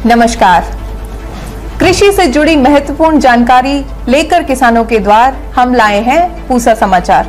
नमस्कार। कृषि से जुड़ी महत्वपूर्ण जानकारी लेकर किसानों के द्वार हम लाए हैं पूसा समाचार।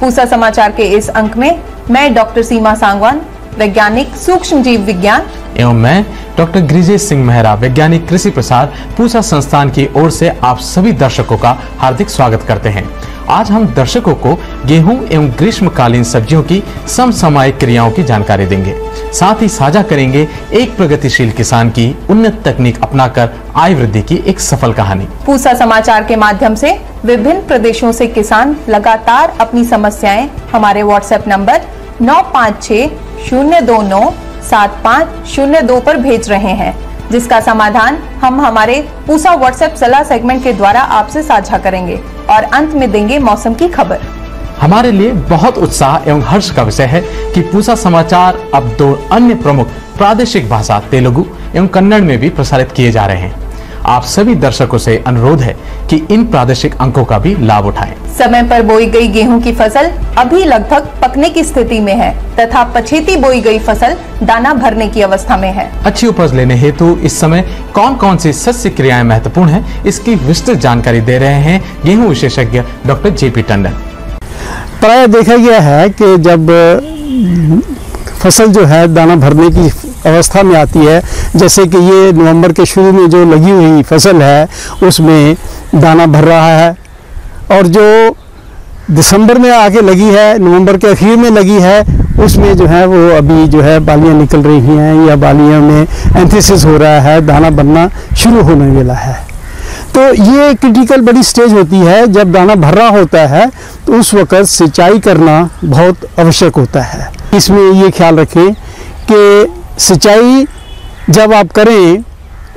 पूसा समाचार के इस अंक में मैं डॉक्टर सीमा सांगवान, वैज्ञानिक सूक्ष्म जीव विज्ञान, एवं मैं डॉक्टर गिरिजेश सिंह मेहरा, वैज्ञानिक कृषि प्रसार पूसा संस्थान की ओर से आप सभी दर्शकों का हार्दिक स्वागत करते हैं। आज हम दर्शकों को गेहूं एवं ग्रीष्मकालीन सब्जियों की समसामयिक क्रियाओं की जानकारी देंगे। साथ ही साझा करेंगे एक प्रगतिशील किसान की उन्नत तकनीक अपनाकर आय वृद्धि की एक सफल कहानी। पूसा समाचार के माध्यम से विभिन्न प्रदेशों से किसान लगातार अपनी समस्याएं हमारे व्हाट्सएप नंबर 9560297502 पर भेज रहे हैं, जिसका समाधान हम हमारे पूसा व्हाट्सएप सलाह सेगमेंट के द्वारा आपसे साझा करेंगे और अंत में देंगे मौसम की खबर। हमारे लिए बहुत उत्साह एवं हर्ष का विषय है कि पूसा समाचार अब 2 अन्य प्रमुख प्रादेशिक भाषा तेलुगु एवं कन्नड़ में भी प्रसारित किए जा रहे हैं। आप सभी दर्शकों से अनुरोध है कि इन प्रादेशिक अंकों का भी लाभ उठाएं। समय पर बोई गई गेहूं की फसल अभी लगभग पकने की स्थिति में है तथा पछेती बोई गई फसल दाना भरने की अवस्था में है। अच्छी उपज लेने हेतु इस समय कौन कौन सी सस्य क्रियाएं महत्वपूर्ण हैं, इसकी विस्तृत जानकारी दे रहे हैं गेहूं विशेषज्ञ डॉक्टर जेपी टंडन। प्राय देखा गया है कि जब फसल जो है दाना भरने की अवस्था में आती है, जैसे कि ये नवंबर के शुरू में जो लगी हुई फसल है उसमें दाना भर रहा है, और जो दिसंबर में आके लगी है, नवंबर के आखिर में लगी है, उसमें जो है वो अभी जो है बालियां निकल रही हैं या बालियों में एंथीसिस हो रहा है, दाना बनना शुरू होने वाला है। तो ये क्रिटिकल बड़ी स्टेज होती है। जब दाना भर रहा होता है तो उस वक़्त सिंचाई करना बहुत आवश्यक होता है। इसमें ये ख्याल रखें कि सिंचाई जब आप करें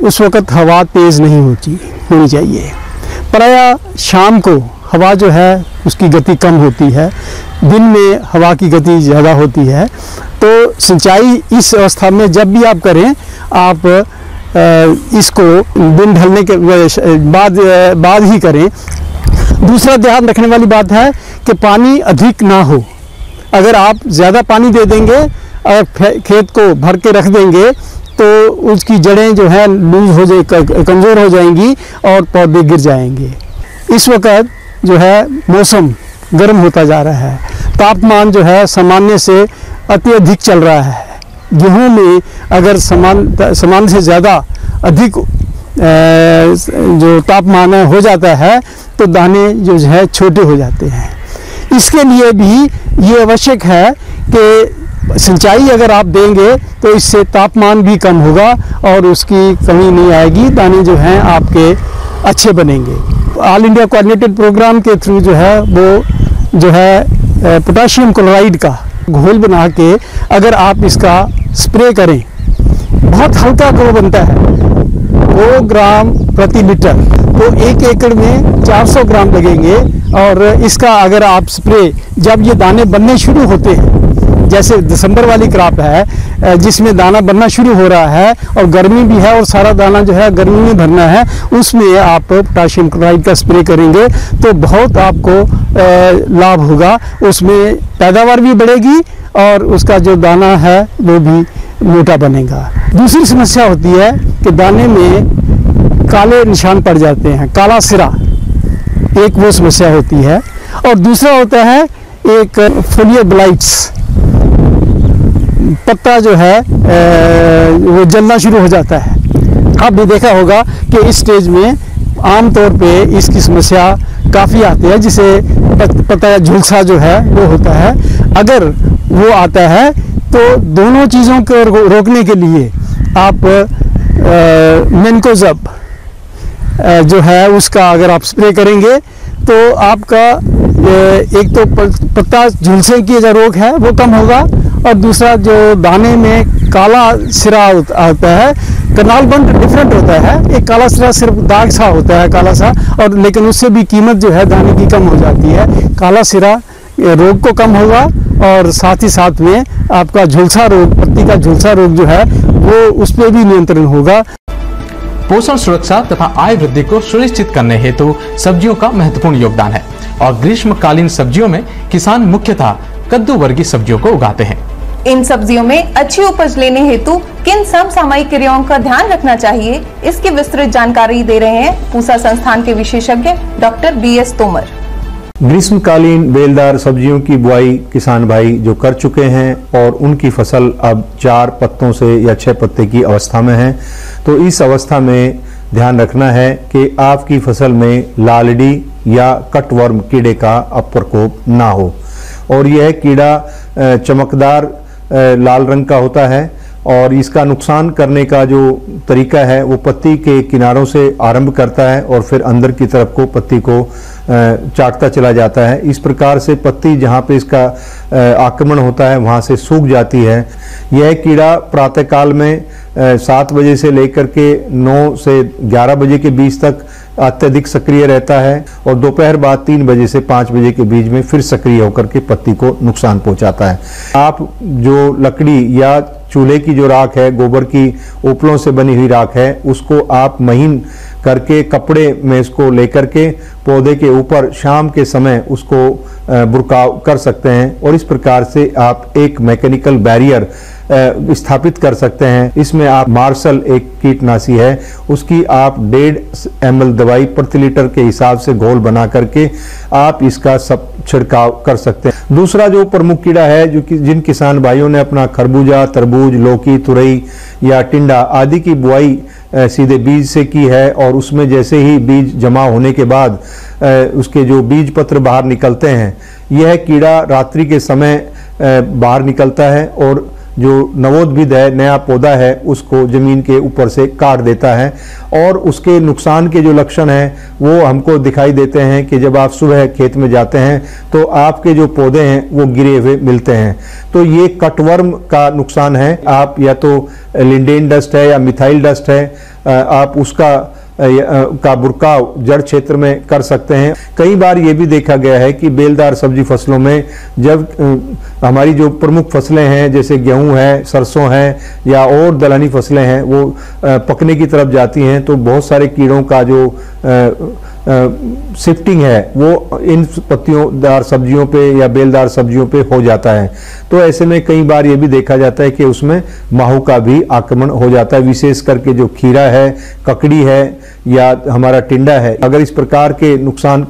उस वक़्त हवा तेज़ नहीं होनी चाहिए। प्रायः शाम को हवा जो है उसकी गति कम होती है, दिन में हवा की गति ज़्यादा होती है। तो सिंचाई इस अवस्था में जब भी आप करें, आप इसको दिन ढलने के बाद ही करें। दूसरा ध्यान रखने वाली बात है कि पानी अधिक ना हो। अगर आप ज़्यादा पानी दे देंगे और खेत को भर के रख देंगे तो उसकी जड़ें जो है लूज हो जाए, कमज़ोर हो जाएंगी और पौधे गिर जाएंगे। इस वक्त जो है मौसम गर्म होता जा रहा है, तापमान जो है सामान्य से अत्यधिक चल रहा है। गेहूं में अगर समान से ज़्यादा अधिक जो तापमान हो जाता है तो दाने जो है छोटे हो जाते हैं। इसके लिए भी ये आवश्यक है कि सिंचाई अगर आप देंगे तो इससे तापमान भी कम होगा और उसकी कमी नहीं आएगी, दाने जो हैं आपके अच्छे बनेंगे। ऑल इंडिया कोऑर्डिनेटेड प्रोग्राम के थ्रू जो है वो जो है पोटाशियम क्लोराइड का घोल बना के अगर आप इसका स्प्रे करें, बहुत हल्का घोल बनता है, 2 ग्राम प्रति लीटर, तो 1 एकड़ में 400 ग्राम लगेंगे। और इसका अगर आप स्प्रे जब ये दाने बनने शुरू होते हैं, जैसे दिसंबर वाली क्रॉप है जिसमें दाना बनना शुरू हो रहा है और गर्मी भी है और सारा दाना जो है गर्मी में भरना है, उसमें आप पोटाशियम क्लोराइड का स्प्रे करेंगे तो बहुत आपको लाभ होगा। उसमें पैदावार भी बढ़ेगी और उसका जो दाना है वो भी मोटा बनेगा। दूसरी समस्या होती है कि दाने में काले निशान पड़ जाते हैं, काला सिरा, एक वो समस्या होती है। और दूसरा होता है एक फोलियर ब्लाइट्स, पत्ता जो है वो जलना शुरू हो जाता है। आप भी देखा होगा कि इस स्टेज में आमतौर पे इसकी समस्या काफ़ी आती है, जिसे पत्ता झुलसा जो है वो होता है। अगर वो आता है तो दोनों चीज़ों को रोकने के लिए आप मेनकोजब जो है उसका अगर आप स्प्रे करेंगे तो आपका एक तो पत्ता झुलसे की जो रोग है वो कम होगा, और दूसरा जो दाने में काला सिरा आता है, कनाल बंद डिफरेंट होता है, एक काला सिरा सिर्फ दाग सा होता है काला सा, और लेकिन उससे भी कीमत जो है दाने की कम हो जाती है। काला सिरा रोग को कम होगा और साथ ही साथ में आपका झुलसा रोग, पत्ती का झुलसा रोग जो है वो उस पर भी नियंत्रण होगा। पोषण सुरक्षा तथा आय वृद्धि को सुनिश्चित करने हेतु सब्जियों का महत्वपूर्ण योगदान है और ग्रीष्मकालीन सब्जियों में किसान मुख्यतः कद्दू वर्गीय सब्जियों को उगाते हैं। इन सब्जियों में अच्छी उपज लेने हेतु किन समसामयिक क्रियाओं का ध्यान रखना चाहिए, इसकी विस्तृत जानकारी दे रहे हैं पूसा संस्थान के विशेषज्ञ डॉक्टर BS तोमर। ग्रीष्मकालीन बेलदार सब्जियों की बुआई किसान भाई जो कर चुके हैं और उनकी फसल अब 4 पत्तों से या 6 पत्ते की अवस्था में है, तो इस अवस्था में ध्यान रखना है कि आपकी फसल में लालड़ी या कटवर्म कीड़े का प्रकोप ना हो। और यह कीड़ा चमकदार लाल रंग का होता है और इसका नुकसान करने का जो तरीका है वो पत्ती के किनारों से आरंभ करता है और फिर अंदर की तरफ को पत्ती को चाटता चला जाता है। इस प्रकार से पत्ती जहाँ पे इसका आक्रमण होता है वहाँ से सूख जाती है। यह कीड़ा प्रातःकाल में 7 बजे से लेकर के 9 से 11 बजे के बीच तक अत्यधिक सक्रिय रहता है और दोपहर बाद 3 बजे से 5 बजे के बीच में फिर सक्रिय होकर के पत्ती को नुकसान पहुंचाता है। आप जो लकड़ी या चूल्हे की जो राख है, गोबर की उपलों से बनी हुई राख है, उसको आप महीन करके कपड़े में इसको लेकर के पौधे के ऊपर शाम के समय उसको बुरकाव कर सकते हैं और इस प्रकार से आप एक मैकेनिकल बैरियर स्थापित कर सकते हैं। इसमें आप मार्शल एक कीटनाशी है, उसकी आप 1.5 ml दवाई प्रति लीटर के हिसाब से घोल बना करके आप इसका सब छिड़काव कर सकते हैं। दूसरा जो प्रमुख कीड़ा है जो कि जिन किसान भाइयों ने अपना खरबूजा, तरबूज, लौकी, तुरई या टिंडा आदि की बुआई सीधे बीज से की है और उसमें जैसे ही बीज जमा होने के बाद उसके जो बीज पत्र बाहर निकलते हैं, यह कीड़ा रात्रि के समय बाहर निकलता है और जो नवोद्भिद है, नया पौधा है, उसको जमीन के ऊपर से काट देता है और उसके नुकसान के जो लक्षण हैं वो हमको दिखाई देते हैं कि जब आप सुबह खेत में जाते हैं तो आपके जो पौधे हैं वो गिरे हुए मिलते हैं। तो ये कटवर्म का नुकसान है। आप या तो लिंडेन डस्ट है या मिथाइल डस्ट है, आप उसका का बुरकाव जड़ क्षेत्र में कर सकते हैं। कई बार ये भी देखा गया है कि बेलदार सब्जी फसलों में जब हमारी जो प्रमुख फसलें हैं जैसे गेहूं है, सरसों है या और दलहनी फसलें हैं वो पकने की तरफ जाती हैं तो बहुत सारे कीड़ों का जो शिफ्टिंग है वो इन पत्तियोंदार सब्जियों पे या बेलदार सब्जियों पे हो जाता है। तो ऐसे में कई बार ये भी देखा जाता है कि उसमें माहू का भी आक्रमण हो जाता है, विशेष करके जो खीरा है, ककड़ी है या हमारा टिंडा है। अगर इस प्रकार के नुकसान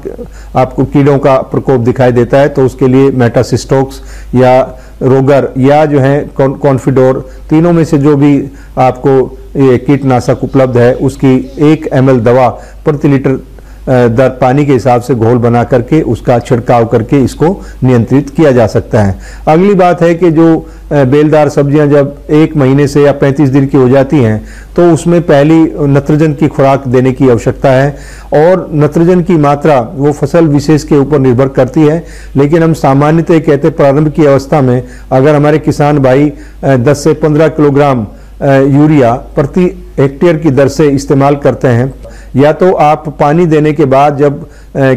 आपको कीड़ों का प्रकोप दिखाई देता है तो उसके लिए मेटासिस्टोक्स या रोगर या जो है कॉन्फिडोर, तीनों में से जो भी आपको ये कीटनाशक उपलब्ध है उसकी 1 ml दवा प्रति लीटर दर पानी के हिसाब से घोल बना करके उसका छिड़काव करके इसको नियंत्रित किया जा सकता है। अगली बात है कि जो बेलदार सब्जियां जब 1 महीने से या 35 दिन की हो जाती हैं तो उसमें पहली नत्रजन की खुराक देने की आवश्यकता है और नत्रजन की मात्रा वो फसल विशेष के ऊपर निर्भर करती है, लेकिन हम सामान्यतः कहते प्रारंभ की अवस्था में अगर हमारे किसान भाई 10 से 15 किलोग्राम यूरिया प्रति हेक्टेयर की दर से इस्तेमाल करते हैं, या तो आप पानी देने के बाद जब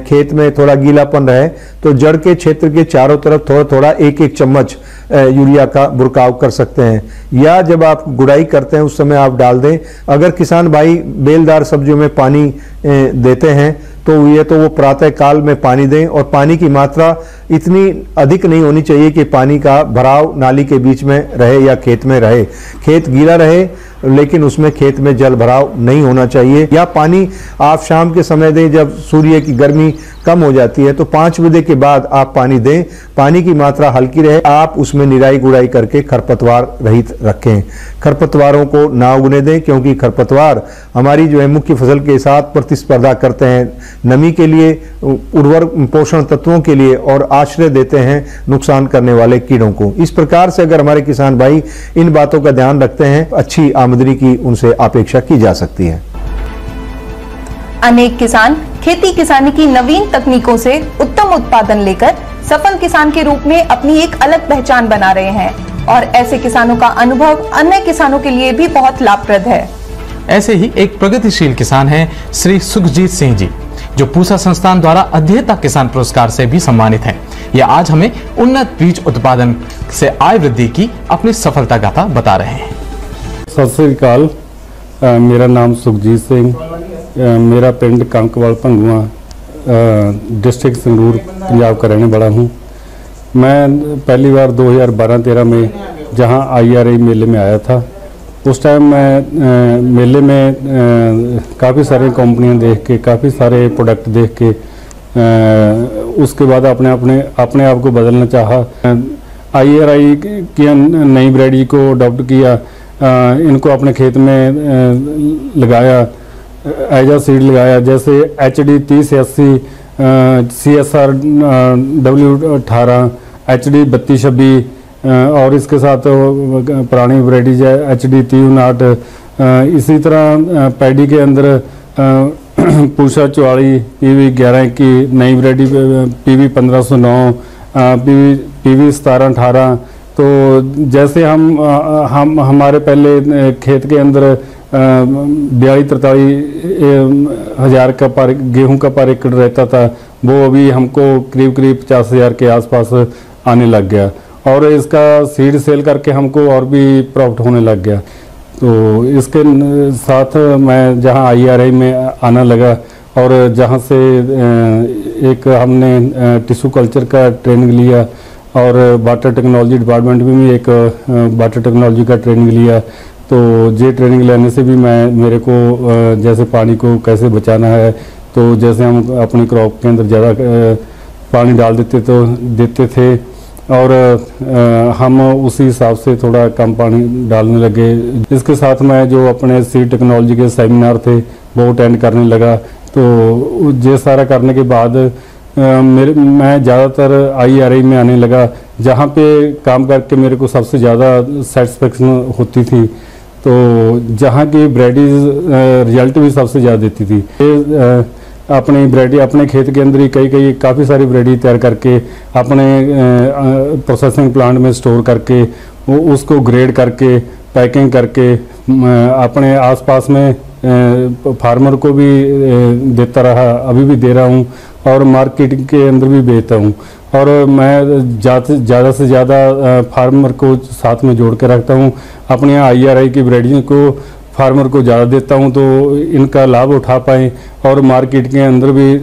खेत में थोड़ा गीलापन रहे तो जड़ के क्षेत्र के चारों तरफ थोड़ा थोड़ा 1-1 चम्मच यूरिया का बुरकाव कर सकते हैं, या जब आप गुड़ाई करते हैं उस समय आप डाल दें। अगर किसान भाई बेलदार सब्जियों में पानी देते हैं तो वो प्रातः काल में पानी दें और पानी की मात्रा इतनी अधिक नहीं होनी चाहिए कि पानी का भराव नाली के बीच में रहे या खेत में रहे। खेत गीला रहे लेकिन उसमें खेत में जल भराव नहीं होना चाहिए। या पानी आप शाम के समय दें जब सूर्य की गर्मी कम हो जाती है तो 5 बजे के बाद आप पानी दें, पानी की मात्रा हल्की रहे। आप उसमें निराई गुड़ाई करके खरपतवार रहित रखें, खरपतवारों को ना उगने दें क्योंकि खरपतवार हमारी जो है मुख्य फसल के साथ प्रतिस्पर्धा करते हैं, नमी के लिए, उर्वर पोषण तत्वों के लिए और आश्रय देते हैं नुकसान करने वाले कीड़ों को। इस प्रकार से अगर हमारे किसान भाई इन बातों का ध्यान रखते हैं, अच्छी आमदनी की उनसे अपेक्षा की जा सकती है। अनेक किसान खेती किसानी की नवीन तकनीकों से उत्तम उत्पादन लेकर सफल किसान के रूप में अपनी एक अलग पहचान बना रहे हैं और ऐसे किसानों का अनुभव अन्य किसानों के लिए भी बहुत लाभप्रद है। ऐसे ही एक प्रगतिशील किसान हैं श्री सुखजीत सिंह जी, जो पूसा संस्थान द्वारा अध्येता किसान पुरस्कार से भी सम्मानित हैं। ये आज हमें उन्नत बीज उत्पादन से आय वृद्धि की अपनी सफलता गाथा बता रहे हैं। सत श्री अकाल, मेरा नाम सुखजीत सिंह, मेरा पिंड कंकवाल भंगुआ, डिस्ट्रिक्ट संगरूर, पंजाब का रहने वाला हूँ। मैं पहली बार 2012-13 में जहां IRI मेले में आया था। उस टाइम मैं मेले में काफ़ी सारी कंपनियां देख के, काफ़ी सारे प्रोडक्ट देख के उसके बाद अपने आप को बदलना चाहा। IRI की नई वैरायटी को अडॉप्ट किया, इनको अपने खेत में लगाया, एजा सीड लगाया, जैसे HD 3080, CSR W18, HD 3226 और इसके साथ पुरानी वैरायटीज है HD 3059। इसी तरह पैडी के अंदर पूषा 44, PV 11 की नई वैरायटी, PV 1509, PV 1718। तो जैसे हम हमारे पहले खेत के अंदर 42-43 हज़ार का पर गेहूं का पर एकड़ रहता था, वो अभी हमको करीब 50,000 के आसपास आने लग गया और इसका सीड सेल करके हमको और भी प्रॉफिट होने लग गया। तो इसके साथ मैं जहां IRI में आना लगा और जहां से एक हमने टिश्यू कल्चर का ट्रेनिंग लिया और वाटर टेक्नोलॉजी डिपार्टमेंट में भी एक वाटर टेक्नोलॉजी का ट्रेनिंग लिया। तो ये ट्रेनिंग लेने से भी मेरे को जैसे पानी को कैसे बचाना है, तो जैसे हम अपनी क्रॉप के अंदर ज़्यादा पानी डाल देते थे और हम उसी हिसाब से थोड़ा कम पानी डालने लगे। इसके साथ मैं जो अपने सीड टेक्नोलॉजी के सेमिनार थे वो अटेंड करने लगा। तो ये सारा करने के बाद मैं ज़्यादातर IRI में आने लगा, जहाँ पे काम करके मेरे को सबसे ज़्यादा सेटिस्फेक्शन होती थी। तो जहाँ की वैरायटीज रिजल्ट भी सबसे ज़्यादा देती थी। अपनी वैरायटी अपने खेत के अंदर ही काफ़ी सारी वैरायटी तैयार करके अपने प्रोसेसिंग प्लांट में स्टोर करके उसको ग्रेड करके पैकिंग करके अपने आसपास में फार्मर को भी देता रहा, अभी भी दे रहा हूँ और मार्केटिंग के अंदर भी बेचता हूँ। और मैं ज़्यादा से ज़्यादा फार्मर को साथ में जोड़ के रखता हूँ। अपने यहाँ IRI की वैरायटी को फार्मर को ज़्यादा देता हूँ तो इनका लाभ उठा पाएँ और मार्केट के अंदर भी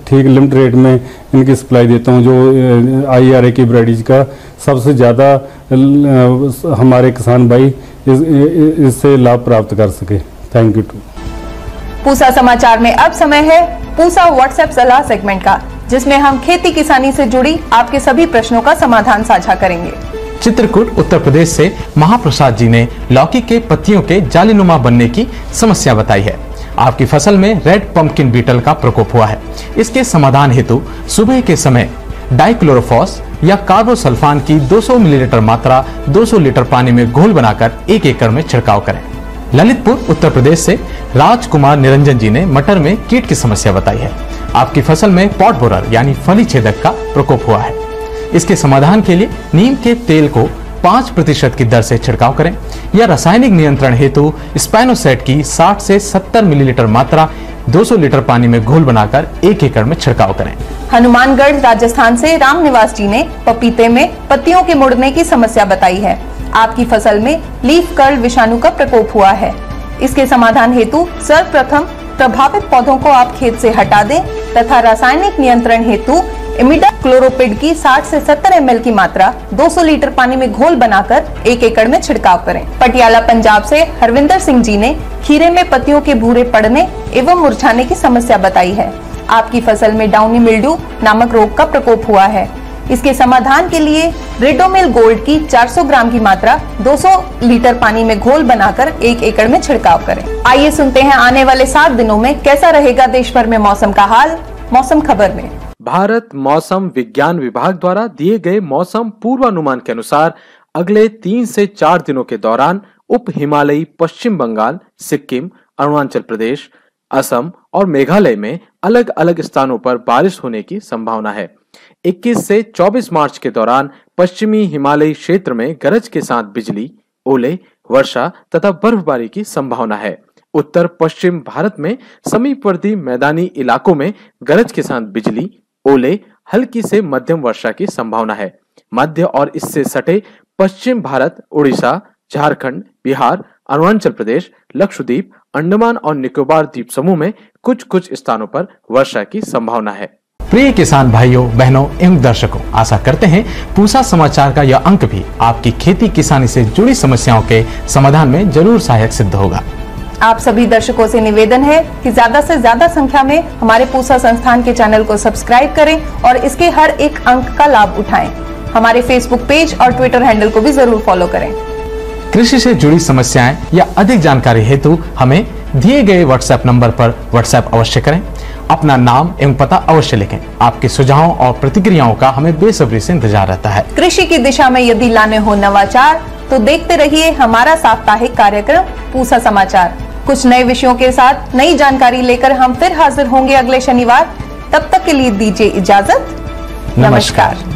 ठीक लिमिट रेट में इनकी सप्लाई देता हूँ, जो IRI की वैरायटीज का सबसे ज़्यादा हमारे किसान भाई इससे लाभ प्राप्त कर सके। Thank you. पूसा समाचार में अब समय है पूसा व्हाट्सएप सलाह सेगमेंट का, जिसमें हम खेती किसानी से जुड़ी आपके सभी प्रश्नों का समाधान साझा करेंगे। चित्रकूट उत्तर प्रदेश से महाप्रसाद जी ने लौकी के पत्तियों के जालीनुमा बनने की समस्या बताई है। आपकी फसल में रेड पंपकिन बीटल का प्रकोप हुआ है। इसके समाधान हेतु सुबह के समय डाइक्लोरोफॉस या कार्बोसल्फान की 200 मिलीलीटर मात्रा 200 लीटर पानी में घोल बनाकर 1 एकड़ में छिड़काव करें। ललितपुर उत्तर प्रदेश से राजकुमार निरंजन जी ने मटर में कीट की समस्या बताई है। आपकी फसल में पॉट बोरर यानी फली छेदक का प्रकोप हुआ है। इसके समाधान के लिए नीम के तेल को 5% की दर से छिड़काव करें या रासायनिक नियंत्रण हेतु स्पाइनोसेट की 60 से 70 मिलीलीटर मात्रा 200 लीटर पानी में घोल बनाकर 1 एकड़ में छिड़काव करें। हनुमानगढ़ राजस्थान से रामनिवास जी ने पपीते में पत्तियों के मुड़ने की समस्या बताई है। आपकी फसल में लीफ कर्ल विषाणु का प्रकोप हुआ है। इसके समाधान हेतु सर्वप्रथम प्रभावित पौधों को आप खेत से हटा दें तथा रासायनिक नियंत्रण हेतु इमिडाक्लोरोपिड की 60 से 70 ml की मात्रा 200 लीटर पानी में घोल बनाकर 1 एकड़ में छिड़काव करें। पटियाला पंजाब से हरविंदर सिंह जी ने खीरे में पत्तियों के भूरे पड़ने एवं मुरझाने की समस्या बताई है। आपकी फसल में डाउनी मिल्ड्यू नामक रोग का प्रकोप हुआ है। इसके समाधान के लिए रिडोमिल गोल्ड की 400 ग्राम की मात्रा 200 लीटर पानी में घोल बनाकर 1 एकड़ में छिड़काव करें। आइए सुनते हैं आने वाले 7 दिनों में कैसा रहेगा देश भर में मौसम का हाल, मौसम खबर में। भारत मौसम विज्ञान विभाग द्वारा दिए गए मौसम पूर्वानुमान के अनुसार अगले 3 से 4 दिनों के दौरान उप हिमालयी पश्चिम बंगाल, सिक्किम, अरुणाचल प्रदेश, असम और मेघालय में अलग अलग स्थानों पर बारिश होने की संभावना है। 21 से 24 मार्च के दौरान पश्चिमी हिमालयी क्षेत्र में गरज के साथ बिजली, ओले, वर्षा तथा बर्फबारी की संभावना है। उत्तर पश्चिम भारत में समीपवर्ती मैदानी इलाकों में गरज के साथ बिजली, ओले, हल्की से मध्यम वर्षा की संभावना है। मध्य और इससे सटे पश्चिम भारत, उड़ीसा, झारखंड, बिहार, अरुणाचल प्रदेश, लक्षद्वीप, अंडमान और निकोबार द्वीप समूह में कुछ कुछ स्थानों पर वर्षा की संभावना है। प्रिय किसान भाइयों, बहनों एवं दर्शकों, आशा करते हैं पूसा समाचार का यह अंक भी आपकी खेती किसानी से जुड़ी समस्याओं के समाधान में जरूर सहायक सिद्ध होगा। आप सभी दर्शकों से निवेदन है कि ज्यादा से ज्यादा संख्या में हमारे पूसा संस्थान के चैनल को सब्सक्राइब करें और इसके हर एक अंक का लाभ उठाएं। हमारे फेसबुक पेज और ट्विटर हैंडल को भी जरूर फॉलो करें। कृषि से जुड़ी समस्याएं या अधिक जानकारी हेतु हमें दिए गए व्हाट्सएप नंबर पर व्हाट्सएप अवश्य करें। अपना नाम एवं पता अवश्य लिखें। आपके सुझावों और प्रतिक्रियाओं का हमें बेसब्री से इंतजार रहता है। कृषि की दिशा में यदि लाने हो नवाचार तो देखते रहिए हमारा साप्ताहिक कार्यक्रम पूसा समाचार। कुछ नए विषयों के साथ नई जानकारी लेकर हम फिर हाजिर होंगे अगले शनिवार। तब तक के लिए दीजिए इजाजत। नमस्कार।